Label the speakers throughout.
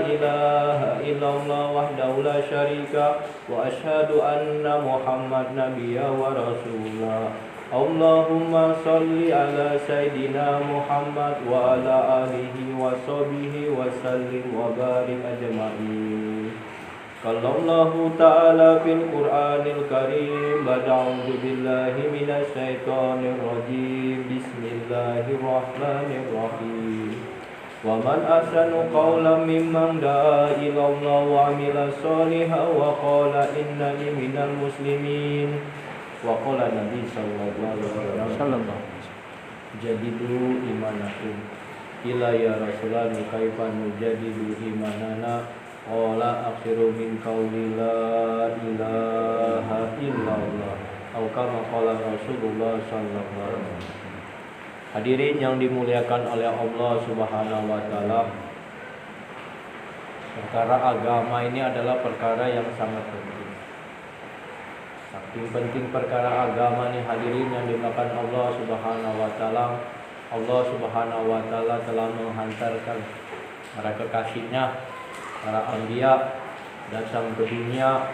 Speaker 1: ilaha illallah wahdahu la syarika wa asyhadu anna Muhammad nabiyya wa rasulah. Allahumma salli ala Sayyidina Muhammad wa ala alihi wa sahbihi wa sallim wa barik ajma'in. Qallallahu ta'ala fil Qur'anil Karim. A'udzu billahi minasy syaithanir rajim. Bismillahirrahmanirrahim. Wa man ahsanu qawlan mimman da'a ila Allah wa 'amila shalihan wa qala innani minal muslimin. Wa qala Nabi sallallahu alaihi wasallam jadidu imanakum ila ya Rasulullah kaifa nujadidu imanana. Qala akhiru min qawli la ilaha illallah atau kama qala Rasulullah sallallahu alaihi wasallam. Hadirin yang dimuliakan oleh Allah Subhanahu wa taala, perkara agama ini adalah perkara yang sangat penting. Saking penting perkara agama ini, hadirin yang dimuliakan Allah Subhanahu wa taala, Allah Subhanahu wa taala telah menghantarkan para kekasihnya, para anbiya datang ke dunia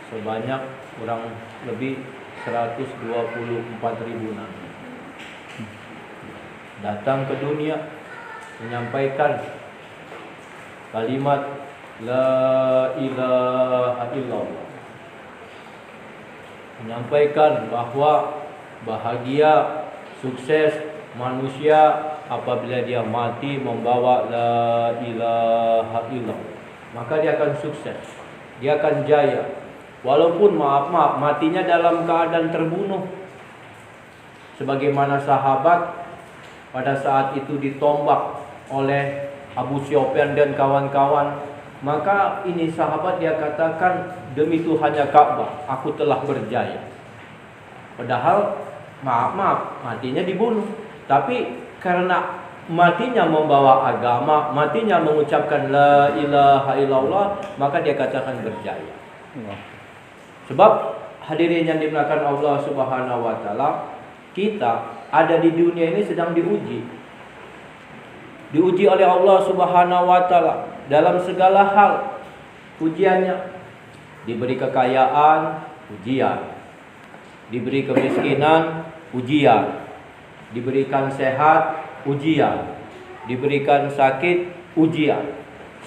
Speaker 1: sebanyak kurang lebih 124.000 nabi. Datang ke dunia menyampaikan kalimat la ilaha illallah, menyampaikan bahwa bahagia, sukses manusia apabila dia mati membawa la ilaha illallah, maka dia akan sukses, dia akan jaya. Walaupun maaf matinya dalam keadaan terbunuh, sebagaimana sahabat pada saat itu ditombak oleh Abu Sufyan dan kawan-kawan, maka ini sahabat dia katakan, demi Tuhannya Ka'bah aku telah berjaya. Padahal maaf matinya dibunuh, tapi karena matinya membawa agama, matinya mengucapkan la ilaha illallah, maka dia katakan berjaya. Sebab hadirin yang dimuliakan Allah Subhanahu wa taala, kita ada di dunia ini sedang diuji oleh Allah Subhanahu wa taala dalam segala hal. Ujiannya diberi kekayaan, ujian, diberi kemiskinan, ujian, diberikan sehat, ujian, diberikan sakit, ujian.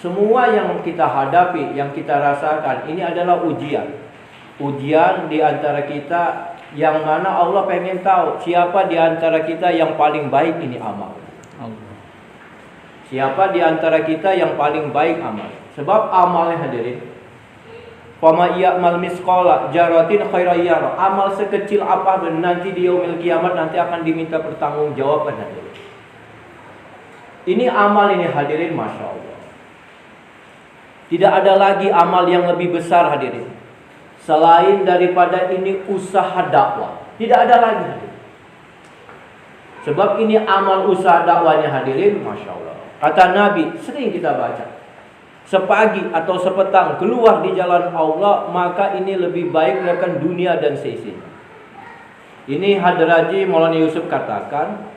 Speaker 1: Semua yang kita hadapi, yang kita rasakan, ini adalah ujian. Ujian di antara kita, yang mana Allah pengen tahu siapa di antara kita yang paling baik ini amal. Siapa di antara kita yang paling baik amal. Sebab amalnya hadirin, fama ya'mal misqala jaratin khairan yara. Amal sekecil apapun nanti di yaumil kiamat nanti akan diminta pertanggungjawaban hadirin. Ini amal ini hadirin, Masya Allah. Tidak ada lagi amal yang lebih besar hadirin selain daripada ini usaha dakwah. Tidak ada lagi hadirin. Sebab ini amal usaha dakwahnya hadirin, Masya Allah. Kata Nabi, sering kita baca, sepagi atau sepetang keluar di jalan Allah, maka ini lebih baik daripada dunia dan seisinya. Ini Hadraji Maulana Yusuf katakan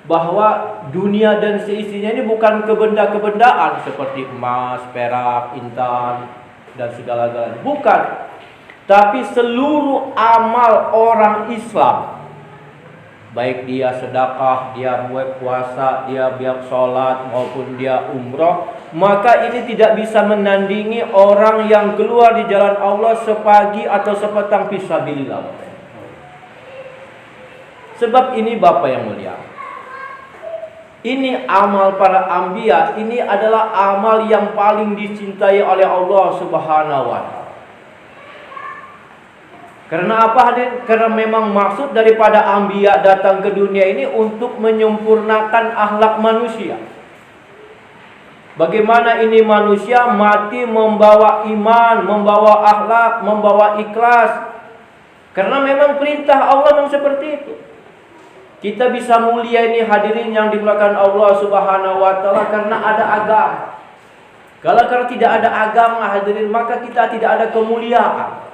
Speaker 1: bahwa dunia dan seisinya ini bukan kebenda-kebendaan seperti emas, perak, intan dan segala-galanya. Bukan. Tapi seluruh amal orang Islam, baik dia sedekah, dia buat puasa, dia biak sholat maupun dia umroh, maka ini tidak bisa menandingi orang yang keluar di jalan Allah sepagi atau sepetang fisabilillah. Sebab ini Bapak yang mulia, ini amal para anbiya, ini adalah amal yang paling dicintai oleh Allah Subhanahu wa taala. Karena apa hadir? Karena memang maksud daripada anbiya datang ke dunia ini untuk menyempurnakan akhlak manusia. Bagaimana ini manusia mati membawa iman, membawa akhlak, membawa ikhlas. Karena memang perintah Allah memang seperti itu. Kita bisa mulia ini hadirin yang dimuliakan Allah Subhanahu wa taala karena ada agama. Kalau tidak ada agama hadirin, maka kita tidak ada kemuliaan.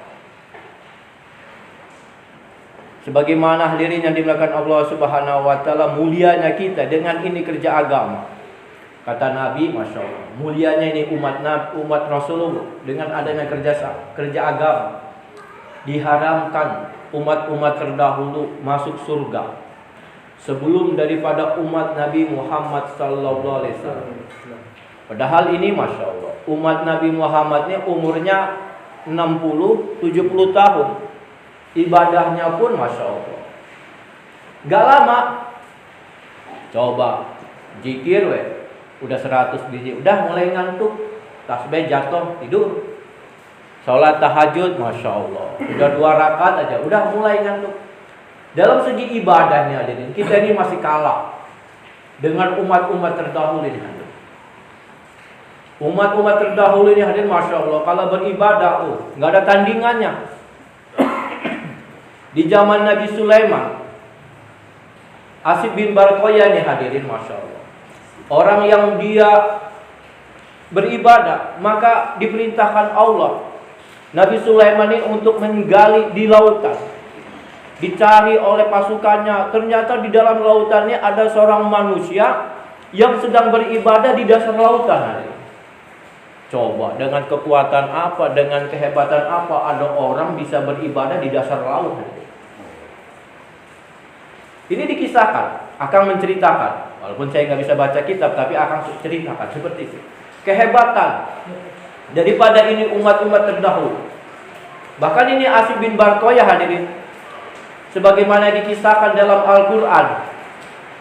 Speaker 1: Sebagaimana hadirin yang dimuliakan Allah Subhanahu wa taala, mulianya kita dengan ini kerja agama. Kata Nabi, Masya Allah, mulianya ini umat Rasulullah dengan adanya kerja agama, diharamkan umat-umat terdahulu masuk surga sebelum daripada umat Nabi Muhammad sallallahu alaihi wasallam. Padahal ini Masya Allah, umat Nabi Muhammad ini umurnya 60-70 tahun. Ibadahnya pun Masya Allah gak lama. Coba zikir udah 100 biji, udah mulai ngantuk, tasbih jatuh, tidur. Sholat tahajud, Masya Allah, udah 2 rakaat aja, udah mulai ngantuk. Dalam segi ibadahnya kita ini masih kalah dengan umat-umat terdahulu ini. Umat-umat terdahulu ini hadirin, Masya Allah, kalau beribadah nggak ada tandingannya. Di zaman Nabi Sulaiman, Asib bin Barqoyah nih hadirin, Masya Allah, orang yang dia beribadah, maka diperintahkan Allah Nabi Sulaiman ini untuk menggali di lautan. Dicari oleh pasukannya, ternyata di dalam lautannya ada seorang manusia yang sedang beribadah di dasar lautan hadirin. Coba dengan kekuatan apa, dengan kehebatan apa ada orang bisa beribadah di dasar laut. Ini dikisahkan, akan menceritakan. Walaupun saya nggak bisa baca kitab, tapi akan ceritakan seperti itu. Kehebatan daripada ini umat-umat terdahulu. Bahkan ini Asib bin Barqoyah hadirin, sebagaimana dikisahkan dalam Al-Quran,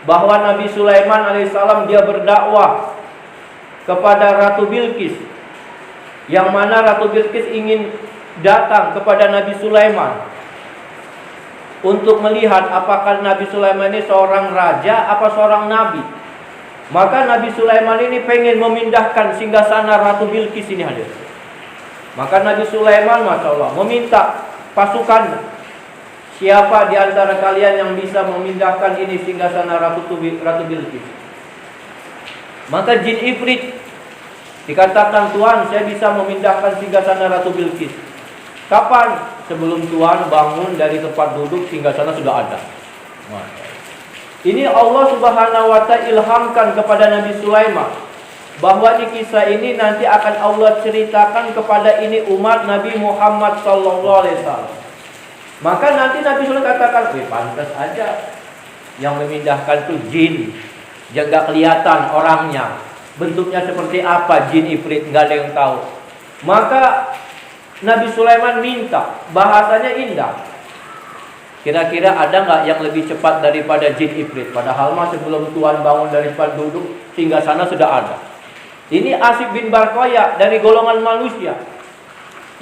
Speaker 1: bahwa Nabi Sulaiman alaihissalam dia berdakwah kepada Ratu Bilqis, yang mana Ratu Bilqis ingin datang kepada Nabi Sulaiman untuk melihat apakah Nabi Sulaiman ini seorang raja apa seorang nabi. Maka Nabi Sulaiman ini pengen memindahkan singgasana Ratu Bilqis ini hadir. Maka Nabi Sulaiman, Masya Allah, meminta pasukan, siapa di antara kalian yang bisa memindahkan ini singgasana Ratu Bilqis. Maka jin ifrit dikatakan, Tuhan, saya bisa memindahkan singgasana Ratu Bilqis. Kapan? Sebelum Tuhan bangun dari tempat duduk, singgasana sudah ada. Ini Allah Subhanahu wa ta'ala ilhamkan kepada Nabi Sulaiman bahwa di kisah ini nanti akan Allah ceritakan kepada ini umat Nabi Muhammad sallallahu alaihi wasallam. Maka nanti Nabi Sulaiman katakan, pantas aja yang memindahkan itu jin, yang gak kelihatan orangnya, bentuknya seperti apa, jin ifrit, gak ada yang tahu. Maka Nabi Sulaiman minta, bahasanya indah. Kira-kira ada nggak yang lebih cepat daripada jin ifrit? Padahal mah sebelum Tuhan bangun dari tempat duduk, hingga sana sudah ada. Ini Asib bin Barqoyah dari golongan manusia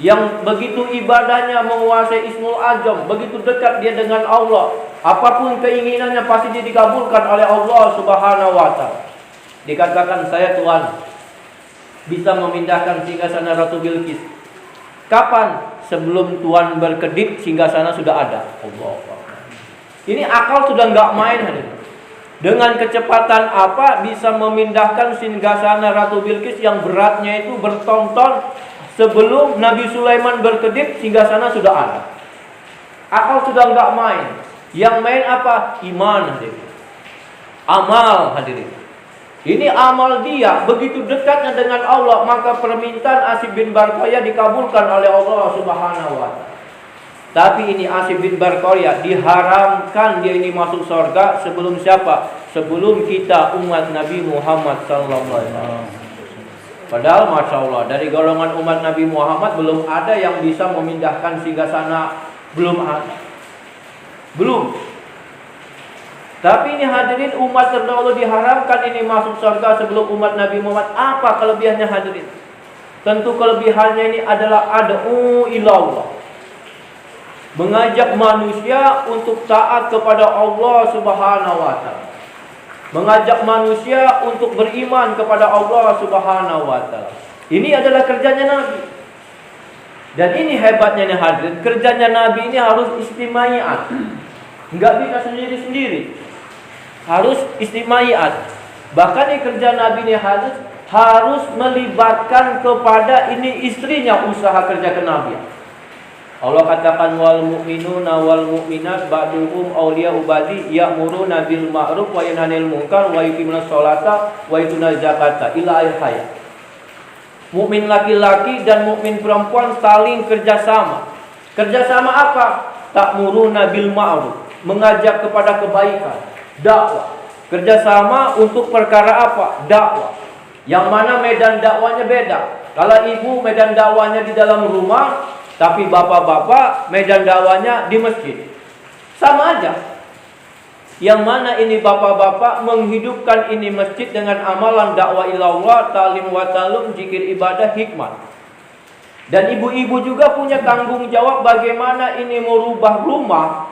Speaker 1: yang begitu ibadahnya menguasai Ismul Azam, begitu dekat dia dengan Allah. Apapun keinginannya pasti dia dikabulkan oleh Allah Subhanahu wa ta'ala. Dikatakan, saya Tuhan bisa memindahkan singgasana Ratu Bilqis. Kapan? Sebelum Tuhan berkedip, singgasana sudah ada. Allah. Ini akal sudah nggak main hadir. Dengan kecepatan apa bisa memindahkan singgasana Ratu Bilqis yang beratnya itu bertonton, sebelum Nabi Sulaiman berkedip, singgasana sudah ada. Akal sudah nggak main. Yang main apa? Iman hadirin. Amal hadirin. Ini amal dia begitu dekatnya dengan Allah, maka permintaan Asib bin Barqoyah dikabulkan oleh Allah Subhanahu wa ta'ala. Tapi ini Asib bin Barqoyah diharamkan dia ini masuk surga sebelum siapa? Sebelum kita umat Nabi Muhammad sallallahu alaihi wasallam. Padahal Masya Allah, dari golongan umat Nabi Muhammad belum ada yang bisa memindahkan singgasana, belum ada. Belum. Tapi ini hadirin, umat terdahulu diharamkan ini masuk surga sebelum umat Nabi Muhammad. Apa kelebihannya hadirin? Tentu kelebihannya ini adalah ad'u ilallah, mengajak manusia untuk taat kepada Allah Subhanahu wa ta'ala, mengajak manusia untuk beriman kepada Allah Subhanahu wa ta'ala. Ini adalah kerjanya Nabi. Dan ini hebatnya nih hadirin, kerjanya Nabi ini harus istimai'at. Enggak bisa sendiri-sendiri, harus istimai'at. Bahkan ini kerja Nabi ini harus melibatkan kepada ini istrinya usaha kerja kenabian. Allah katakan wal mu'minuna wal mu'minat ba'duhum awliya'u ba'di ya'muruna bil ma'ruf wa yanhauna 'anil munkar wa yuqimuna sholata wa yutuna zakata ila akhir hayat. Mukmin laki-laki dan mukmin perempuan saling kerjasama. Kerjasama apa? Ta'muruna bil ma'ruf, mengajak kepada kebaikan, dakwah. Kerjasama untuk perkara apa? Dakwah. Yang mana medan dakwahnya beda. Kalau ibu medan dakwahnya di dalam rumah, tapi bapak-bapak medan dakwahnya di masjid. Sama aja. Yang mana ini bapak-bapak menghidupkan ini masjid dengan amalan dakwah ilallah, talim wa talum, zikir ibadah, hikmah. Dan ibu-ibu juga punya tanggung jawab bagaimana ini merubah rumah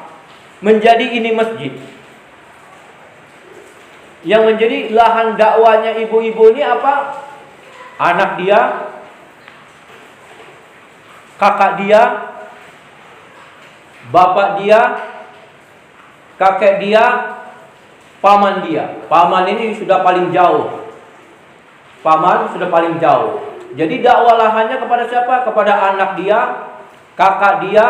Speaker 1: menjadi ini masjid. Yang menjadi lahan dakwahnya ibu-ibu ini apa? Anak dia, kakak dia, bapak dia, kakek dia, paman dia. Paman ini sudah paling jauh. Paman sudah paling jauh. Jadi dakwah lahannya kepada siapa? Kepada anak dia, kakak dia,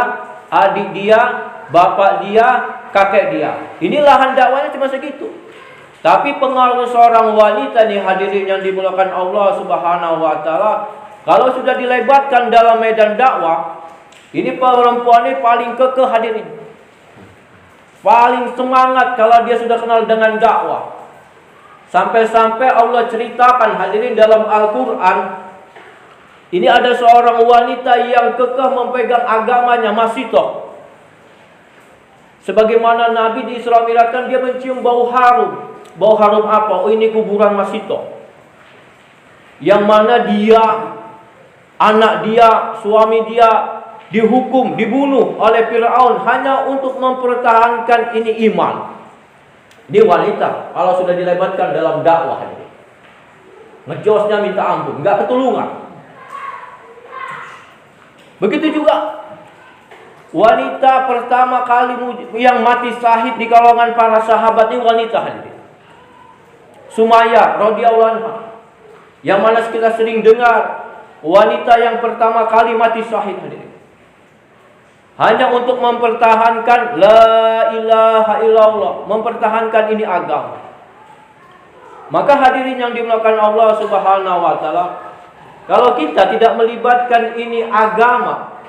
Speaker 1: adik dia, bapak dia, kakek dia. Ini lahan dakwahnya cuma segitu. Tapi pengaruh seorang wanita nih hadirin yang dimuliakan Allah Subhanahu wa taala, kalau sudah dilebatkan dalam medan dakwah, ini perempuan ini paling kekeh hadirin. Paling semangat kalau dia sudah kenal dengan dakwah. Sampai-sampai Allah ceritakan hadirin dalam Al-Qur'an, ini ada seorang wanita yang kekeh memegang agamanya, masitoh. Sebagaimana Nabi di Isra Mi'rajkan dia mencium bau harum. Bau harum apa? Oh, ini kuburan masitoh. Yang mana dia, anak dia, suami dia dihukum, dibunuh oleh Fir'aun hanya untuk mempertahankan ini iman. Ini wanita kalau sudah dilebatkan dalam dakwah ini, ngejosnya minta ampun, nggak ketulungan. Begitu juga wanita pertama kali yang mati syahid di kalangan para sahabat ini wanita hadirin, Sumayyah radhiyallahu anha. Yang mana kita sering dengar wanita yang pertama kali mati syahid hadirin, hanya untuk mempertahankan la ilaha illallah, mempertahankan ini agama. Maka hadirin yang dimuliakan Allah Subhanahu wa taala, kalau kita tidak melibatkan ini agama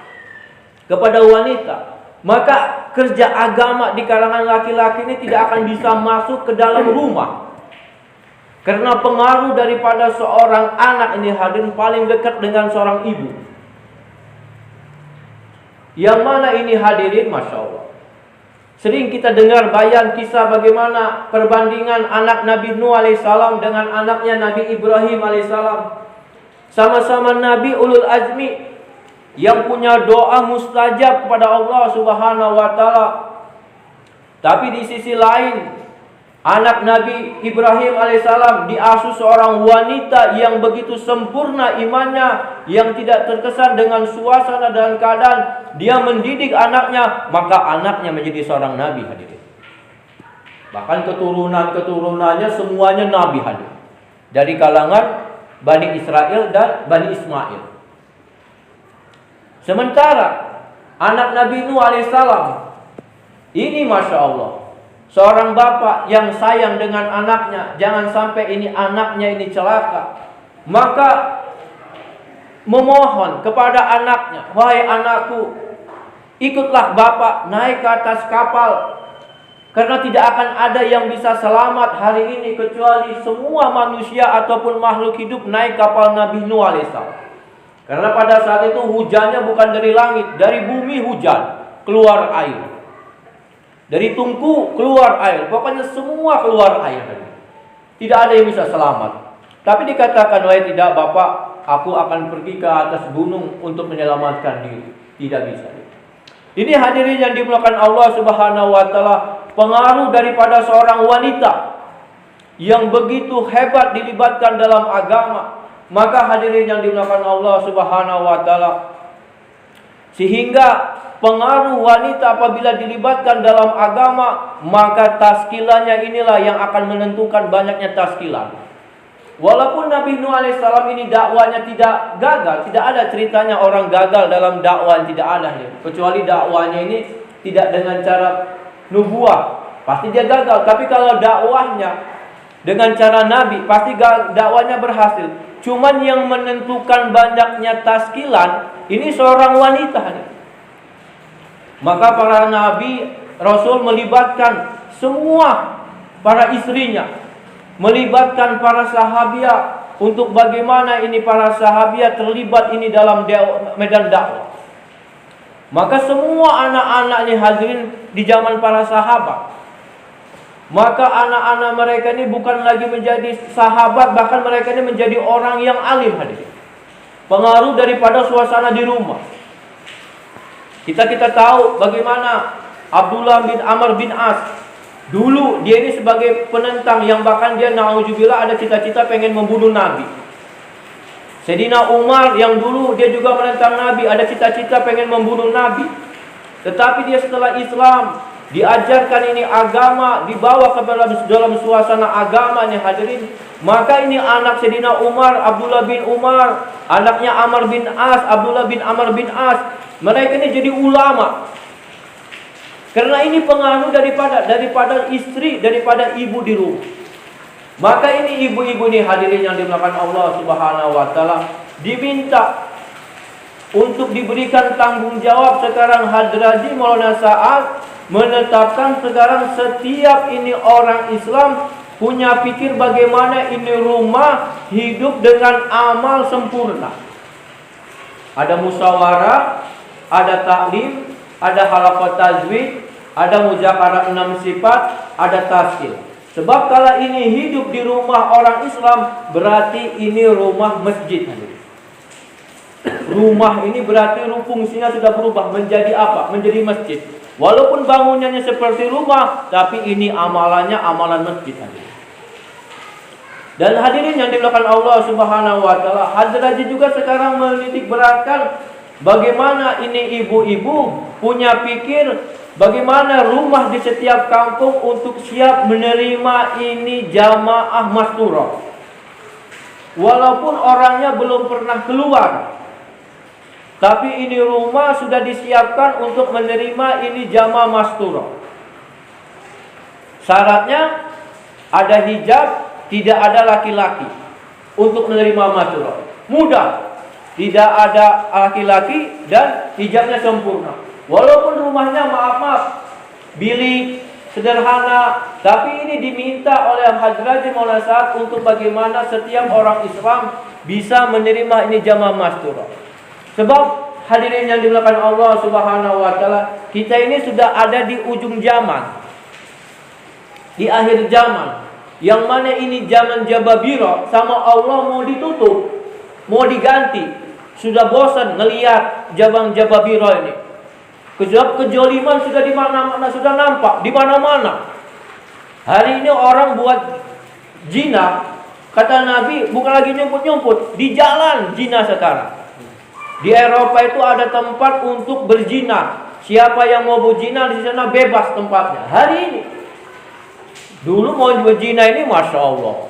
Speaker 1: kepada wanita, maka kerja agama di kalangan laki-laki ini tidak akan bisa masuk ke dalam rumah. Karena pengaruh daripada seorang anak ini hadirin paling dekat dengan seorang ibu. Yang mana ini hadirin, Masya Allah, sering kita dengar bayan kisah bagaimana perbandingan anak Nabi Nuh alaihissalam dengan anaknya Nabi Ibrahim alaihissalam. Sama-sama Nabi ulul azmi yang punya doa mustajab kepada Allah Subhanahu wa taala. Tapi di sisi lain, anak Nabi Ibrahim alaihissalam diasuh seorang wanita yang begitu sempurna imannya, yang tidak terkesan dengan suasana dan keadaan. Dia mendidik anaknya, maka anaknya menjadi seorang nabi hadirin. Bahkan keturunan-keturunannya semuanya nabi hadirin, dari kalangan Bani Israel dan Bani Ismail. Sementara anak Nabi Nuh alaihissalam ini Masya Allah, seorang bapak yang sayang dengan anaknya, jangan sampai ini anaknya ini celaka. Maka memohon kepada anaknya, wahai anakku, ikutlah bapak naik ke atas kapal. Karena tidak akan ada yang bisa selamat hari ini kecuali semua manusia ataupun makhluk hidup naik kapal Nabi Nuh alaihissalam. Karena pada saat itu hujannya bukan dari langit, dari bumi hujan, keluar air. Dari tungku keluar air, pokoknya semua keluar air. Tidak ada yang bisa selamat. Tapi dikatakan, wahai tidak bapak, aku akan pergi ke atas gunung untuk menyelamatkan diri. Tidak bisa. Ini hadirin yang dimuliakan Allah Subhanahu wa taala, pengaruh daripada seorang wanita yang begitu hebat dilibatkan dalam agama. Maka hadirin yang dimuliakan Allah Subhanahu wa taala, sehingga pengaruh wanita apabila dilibatkan dalam agama, maka taskilannya inilah yang akan menentukan banyaknya taskilan. Walaupun Nabi Nuh alaihissalam ini dakwanya tidak gagal, tidak ada ceritanya orang gagal dalam dakwah, tidak ada ya. Kecuali dakwanya ini tidak dengan cara nubuah, pasti dia gagal. Tapi kalau dakwahnya dengan cara Nabi, pasti dakwanya berhasil. Cuman yang menentukan banyaknya taskilan ini seorang wanita nih. Maka para nabi, rasul melibatkan semua para istrinya, melibatkan para sahabiat untuk bagaimana ini para sahabiat terlibat ini dalam medan dakwah. Maka semua anak-anak ini hadirin di zaman para sahabat. Maka anak-anak mereka ini bukan lagi menjadi sahabat, bahkan mereka ini menjadi orang yang alim hadirin. Pengaruh daripada suasana di rumah. Kita tahu bagaimana Abdullah bin Amr bin As. Dulu dia ini sebagai penentang yang bahkan dia na'udzubillah ada cita-cita pengen membunuh Nabi. Sayyidina Umar yang dulu dia juga menentang Nabi, ada cita-cita pengen membunuh Nabi. Tetapi dia setelah Islam, diajarkan ini agama, dibawa ke dalam suasana agamanya hadirin. Maka ini anak Sayyidina Umar, Abdullah bin Umar, anaknya Amr bin As, Abdullah bin Amr bin As. Mereka ini jadi ulama. Karena ini pengaruh daripada istri, daripada ibu di rumah. Maka ini ibu-ibu ini hadirin yang dimuliakan Allah Subhanahu wa taala diminta untuk diberikan tanggung jawab. Sekarang Hadraji Maulana Sa'ad menetapkan sekarang setiap ini orang Islam punya pikir bagaimana ini rumah hidup dengan amal sempurna. Ada musyawarah, ada taklim, ada halaqat tajwid, ada muzakarah 6 sifat, ada tazkir. Sebab kalau ini hidup di rumah orang Islam, berarti ini rumah masjid. Rumah ini berarti fungsinya sudah berubah menjadi apa? Menjadi masjid. Walaupun bangunannya seperti rumah, tapi ini amalannya amalan masjid. Dan hadirin yang dimuliakan Allah Subhanahu wa taala, Hadraji juga sekarang menitik beratkan bagaimana ini ibu-ibu punya pikir bagaimana rumah di setiap kampung untuk siap menerima ini jamaah masturah. Walaupun orangnya belum pernah keluar, tapi ini rumah sudah disiapkan untuk menerima ini jamaah masturah. Syaratnya ada hijab, tidak ada laki-laki untuk menerima masturah. Mudah, tidak ada laki-laki dan hijabnya sempurna. Walaupun rumahnya maaf bilik sederhana, tapi ini diminta oleh Hadraji Maulana Sa'ad untuk bagaimana setiap orang Islam bisa menerima ini jamaah masturah. Sebab hadirin yang dimuliakan Allah Subhanahu wa taala, kita ini sudah ada di ujung zaman, di akhir zaman, yang mana ini zaman Jababira sama Allah mau ditutup, mau diganti. Sudah bosan ngelihat zaman Jababira ini. Kejoliman sudah di mana-mana, sudah nampak di mana-mana. Hari ini orang buat zina, kata Nabi bukan lagi nyumput-nyumput, di jalan zina sekarang. Di Eropa itu ada tempat untuk berzina. Siapa yang mau berzina di sana bebas tempatnya. Hari ini, dulu mau berzina ini masya Allah,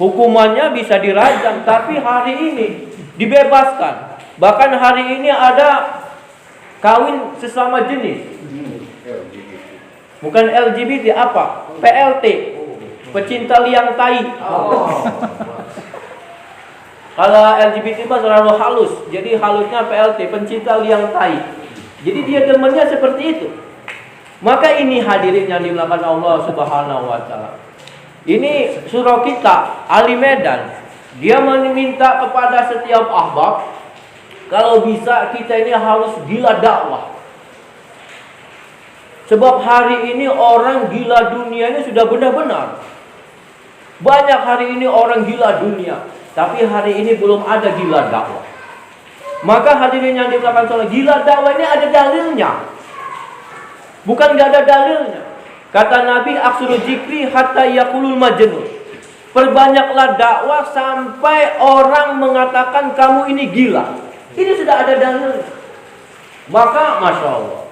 Speaker 1: hukumannya bisa dirajam, tapi hari ini dibebaskan. Bahkan hari ini ada kawin sesama jenis. Bukan LGBT, apa? PLT, pecinta liang tai. Kalau LGBT mah selalu halus, jadi halusnya PLT, pencinta liang tai. Jadi dia demennya seperti itu. Maka ini hadirin yang dimuliakan Allah Subhanahu wa taala. Ini surah kita Ali Medan. Dia meminta kepada setiap ahbab, kalau bisa kita ini harus gila dakwah. Sebab hari ini orang gila dunia ini sudah benar-benar. Banyak hari ini orang gila dunia, tapi hari ini belum ada gila dakwah. Maka hadirin yang dimuliakan Allah, gila dakwah ini ada dalilnya. Bukan gak ada dalilnya. Kata Nabi, aksuru zikri hatta yaqulul majnun. Perbanyaklah dakwah sampai orang mengatakan kamu ini gila. Ini sudah ada dalil. Maka masya Allah,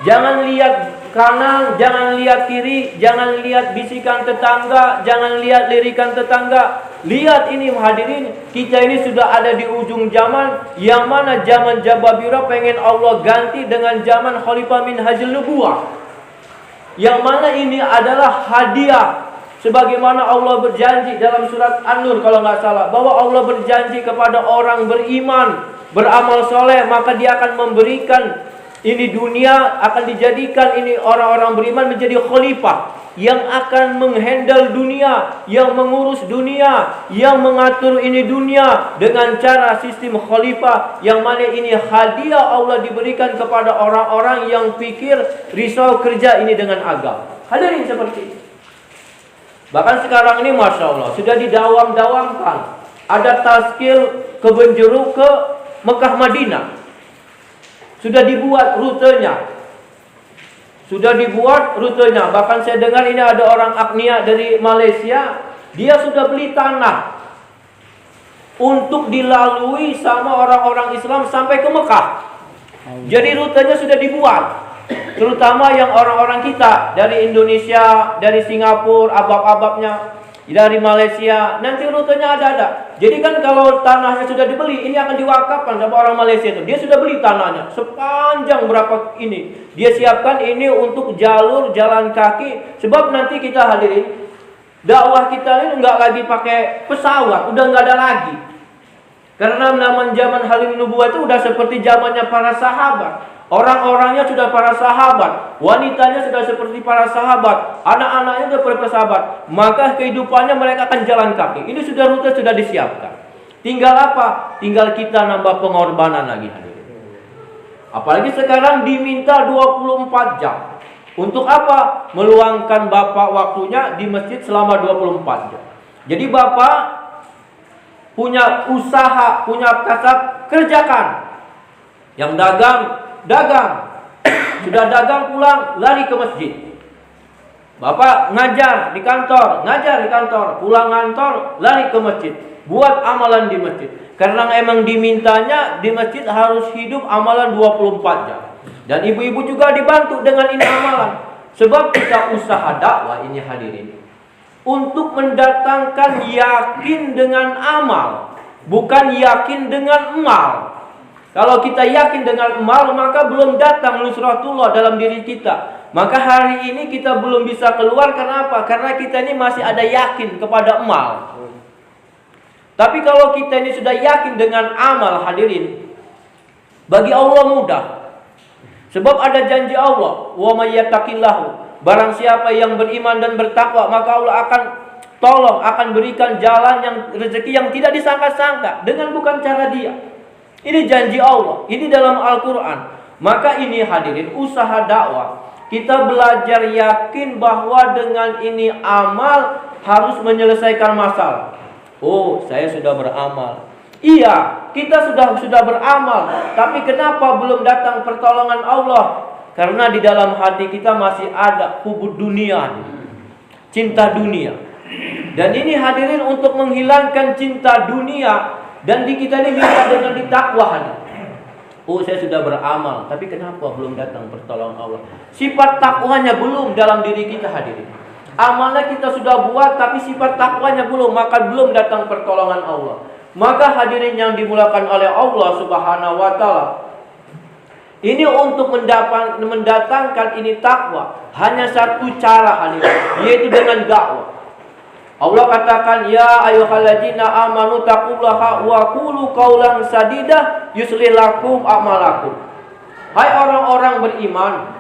Speaker 1: jangan lihat kanan, jangan lihat kiri, jangan lihat bisikan tetangga, jangan lihat lirikan tetangga. Lihat ini hadirin, kita ini sudah ada di ujung zaman, yang mana zaman Jababirah pengen Allah ganti dengan zaman Khalifah Minhajul Nubuwah. Yang mana ini adalah hadiah, sebagaimana Allah berjanji dalam surat An-Nur kalau nggak salah, bahwa Allah berjanji kepada orang beriman, beramal soleh, maka Dia akan memberikan ini dunia, akan dijadikan ini orang-orang beriman menjadi khalifah yang akan menghandle dunia, yang mengurus dunia, yang mengatur ini dunia dengan cara sistem khalifah, yang mana ini hadiah Allah diberikan kepada orang-orang yang pikir risau kerja ini dengan agama. Hadirin seperti ini. Bahkan sekarang ini Masya Allah sudah didawam-dawamkan, ada taskil kebun jeruk ke Mekah Madinah. Sudah dibuat rutenya. Bahkan saya dengar ini ada orang agnia dari Malaysia, dia sudah beli tanah untuk dilalui sama orang-orang Islam sampai ke Mekah. Jadi rutenya sudah dibuat. Terutama yang orang-orang kita dari Indonesia, dari Singapura, abab-ababnya, dari Malaysia, nanti rutenya ada. Jadi kan kalau tanahnya sudah dibeli, ini akan diwakafkan sama orang Malaysia itu. Dia sudah beli tanahnya sepanjang berapa ini. Dia siapkan ini untuk jalur jalan kaki. Sebab nanti kita hadirin, dakwah kita ini nggak lagi pakai pesawat, udah nggak ada lagi. Karena zaman Halim Nubuwah itu udah seperti zamannya para sahabat. Orang-orangnya sudah para sahabat, wanitanya sudah seperti para sahabat, anak-anaknya sudah para sahabat. Maka kehidupannya mereka akan jalan kaki. Ini sudah rute sudah disiapkan. Tinggal apa? Tinggal kita nambah pengorbanan lagi hadirin. Apalagi sekarang diminta 24 jam. Untuk apa? Meluangkan bapak waktunya di masjid selama 24 jam. Jadi bapak punya usaha, punya kasab, kerjakan. Yang dagang, sudah dagang pulang lari ke masjid. Bapak ngajar di kantor, pulang kantor lari ke masjid, buat amalan di masjid. Karena emang dimintanya di masjid harus hidup amalan 24 jam. Dan ibu-ibu juga dibantu dengan ini amalan. Sebab kita usaha dakwah ini hadirin untuk mendatangkan yakin dengan amal, bukan yakin dengan emal. Kalau kita yakin dengan emal, maka belum datang nusratullah dalam diri kita. Maka hari ini kita belum bisa keluar. Kenapa? Karena kita ini masih ada yakin kepada emal. Tapi kalau kita ini sudah yakin dengan amal hadirin, bagi Allah mudah. Sebab ada janji Allah, wa may yattaqillahu, barang siapa yang beriman dan bertakwa, maka Allah akan tolong, akan berikan jalan yang rezeki yang tidak disangka-sangka dengan bukan cara dia. Ini janji Allah, ini dalam Al-Quran. Maka ini hadirin usaha dakwah. Kita belajar yakin bahwa dengan ini amal harus menyelesaikan masalah. Oh, saya sudah beramal. Iya, kita sudah beramal. Tapi kenapa belum datang pertolongan Allah? Karena di dalam hati kita masih ada hubud dunia, cinta dunia. Dan ini hadirin untuk menghilangkan cinta dunia. Dan di kita ini minta dengan ditakwahan. Oh, saya sudah beramal, tapi kenapa belum datang pertolongan Allah? Sifat takwanya belum dalam diri kita hadirin. Amalnya kita sudah buat, tapi sifat takwanya belum, maka belum datang pertolongan Allah. Maka hadirin yang dimulakan oleh Allah Subhanahu wa taala, ini untuk mendatangkan ini takwa hanya satu cara hadirin, yaitu dengan dakwah. Allah katakan, ya ayyuhalladzina amanu taqullaha wa qulu qaulan sadida yuslih lakum a'malakum. Hai orang-orang beriman,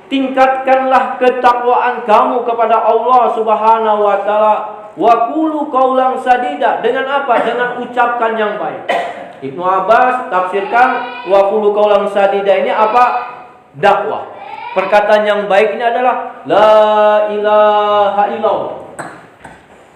Speaker 1: tingkatkanlah ketakwaan kamu kepada Allah Subhanahu wa taala. Wa qulu qaulan sadida, dengan apa? Dengan ucapkan yang baik. Ibnu Abbas tafsirkan wa qulu qaulan sadida ini apa? Dakwah. Perkataan yang baik ini adalah la ilaha illallah.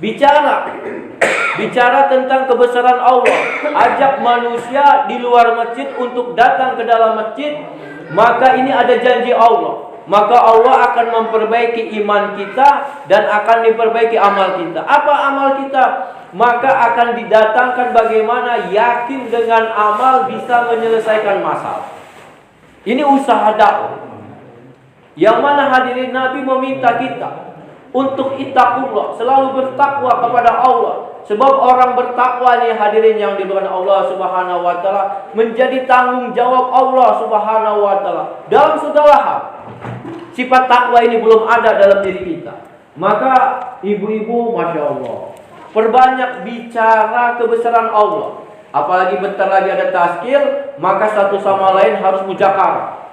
Speaker 1: Bicara tentang kebesaran Allah, ajak manusia di luar masjid untuk datang ke dalam masjid, maka ini ada janji Allah. Maka Allah akan memperbaiki iman kita dan akan diperbaiki amal kita. Apa amal kita? Maka akan didatangkan bagaimana yakin dengan amal bisa menyelesaikan masalah. Ini usaha dakwah. Yang mana hadirin Nabi meminta kita untuk ittaqullah, selalu bertakwa kepada Allah. Sebab orang bertakwa nih hadirin yang dimuliakan Allah Subhanahu wa taala, menjadi tanggung jawab Allah Subhanahu wa taala dalam segala hal. Sifat takwa ini belum ada dalam diri kita. Maka ibu-ibu, Masya Allah, perbanyak bicara kebesaran Allah. Apalagi bentar lagi ada tazkir, maka satu sama lain harus mujakarah.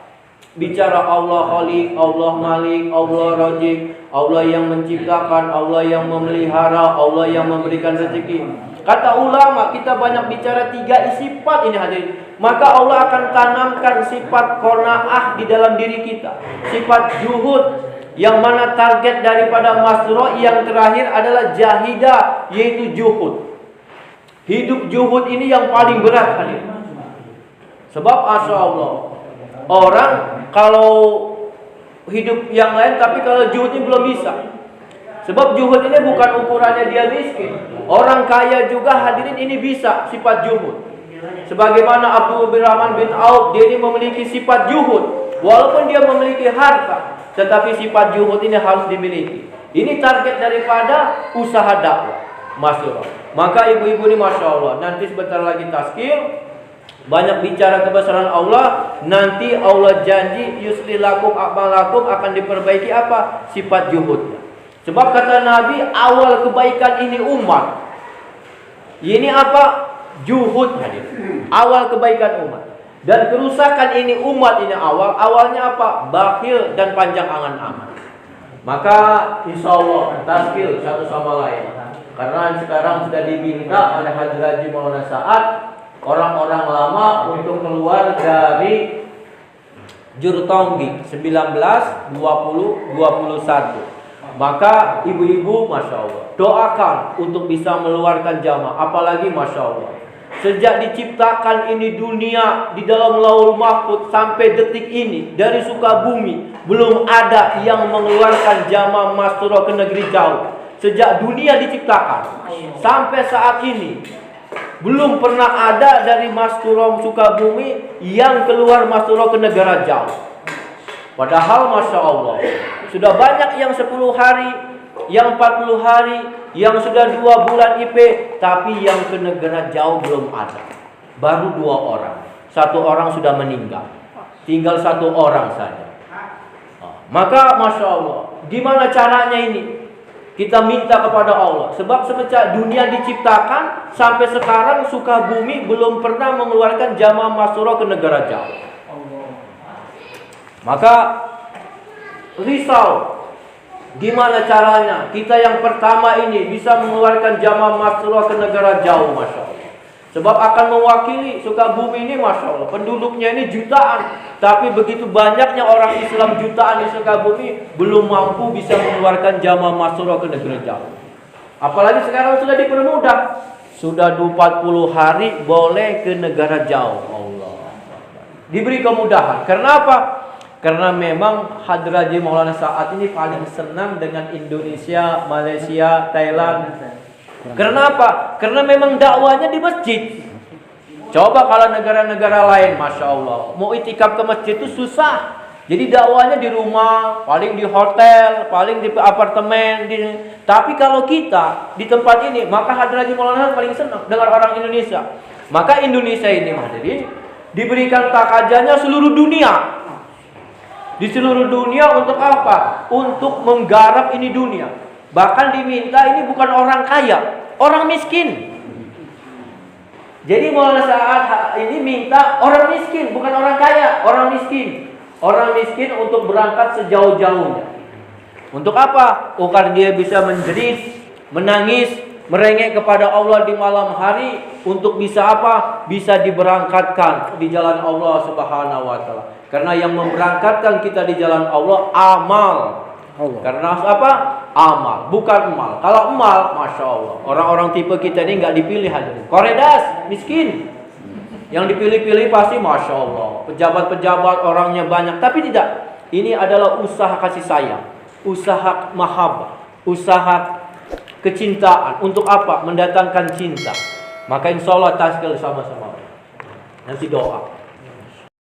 Speaker 1: Bicara Allah Khaliq, Allah Malik, Allah Razik, Allah yang menciptakan, Allah yang memelihara, Allah yang memberikan rezeki. Kata ulama, kita banyak bicara 3 sifat ini hadirin, maka Allah akan tanamkan sifat qanaah di dalam diri kita. Sifat juhud, yang mana target daripada masro yang terakhir adalah jahidah, yaitu juhud. Hidup juhud ini yang paling berat hadirin. Sebab asya Allah, orang kalau hidup yang lain, tapi kalau juhud ini belum bisa. Sebab juhud ini bukan ukurannya dia miskin. Orang kaya juga hadirin ini bisa sifat juhud. Sebagaimana Abdurrahman bin Auf, dia ini memiliki sifat juhud. Walaupun dia memiliki harta, tetapi sifat juhud ini harus dimiliki. Ini target daripada usaha dakwah, masyaallah. Maka ibu-ibu ini Masya Allah, nanti sebentar lagi tazkir, banyak bicara kebesaran Allah. Nanti Allah janji yuslilakum a'malakum, akan diperbaiki apa? Sifat juhudnya. Sebab kata Nabi, awal kebaikan ini umat. Ini apa? Juhud hadir. Awal kebaikan umat. Dan kerusakan ini umat ini awalnya apa? Bakhil dan panjang angan-angan. Maka insya Allah tazkir satu sama lain. Karena sekarang sudah diminta oleh Haji Maulana Sa'ad orang-orang lama untuk keluar dari Jurtonggi 19, 20, 21. Maka ibu-ibu Masya Allah, doakan untuk bisa mengeluarkan jamaah. Apalagi Masya Allah, sejak diciptakan ini dunia di dalam Lauhul Mahfuz sampai detik ini, dari Sukabumi belum ada yang mengeluarkan jamaah Mastura ke negeri jauh. Sejak dunia diciptakan sampai saat ini, belum pernah ada dari Mastura Sukabumi yang keluar Mastura ke negara jauh. Padahal Masya Allah, sudah banyak yang 10 hari, yang 40 hari, yang sudah 2 bulan IP, tapi yang ke negara jauh belum ada. Baru 2 orang. 1 orang sudah meninggal, tinggal 1 orang saja. Maka Masya Allah, gimana caranya ini? Kita minta kepada Allah. Sebab semenjak dunia diciptakan sampai sekarang Sukabumi belum pernah mengeluarkan jamaah Mastura ke negara jauh. Maka risau, gimana caranya kita yang pertama ini bisa mengeluarkan jamaah Mastura ke negara jauh, Masya Allah. Sebab akan mewakili Sukabumi ini, Masya Allah, penduduknya ini jutaan, tapi begitu banyaknya orang Islam jutaan di Sukabumi belum mampu bisa mengeluarkan jamaah Mastura ke negara jauh. Apalagi sekarang sudah dipermudah, sudah 40 hari boleh ke negara jauh. Allah diberi kemudahan. Karena apa? Karena memang Hadraji Maulana Sa'ad ini paling senang dengan Indonesia, Malaysia, Thailand. Karena apa? Karena memang dakwanya di masjid. Coba kalau negara-negara lain, Masya Allah, mau itikaf ke masjid itu susah. Jadi dakwanya di rumah, paling di hotel, paling di apartemen. Tapi kalau kita di tempat ini, maka Hadraji Maulana paling senang dengan orang Indonesia. Maka Indonesia ini hadirin diberikan takajanya seluruh dunia. Di seluruh dunia untuk apa? Untuk menggarap ini dunia. Bahkan diminta ini bukan orang kaya, orang miskin. Jadi Maulana Sa'ad ini minta orang miskin, bukan orang kaya, orang miskin. Orang miskin untuk berangkat sejauh-jauhnya. Untuk apa? Agar dia bisa menjerit, menangis, merengek kepada Allah di malam hari. Untuk bisa apa? Bisa diberangkatkan di jalan Allah Subhanahu wa ta'ala. Karena yang memberangkatkan kita di jalan Allah amal. Karena apa? Amal, bukan emal. Kalau emal, Masya Allah, orang-orang tipe kita ini nggak dipilih hadirin. Koredas, miskin. Yang dipilih-pilih pasti Masya Allah, pejabat-pejabat orangnya banyak. Tapi tidak. Ini adalah usaha kasih sayang, usaha mahabbah, usaha kecintaan. Untuk apa? Mendatangkan cinta. Maka insya Allah tazkir sama-sama. Nanti doa.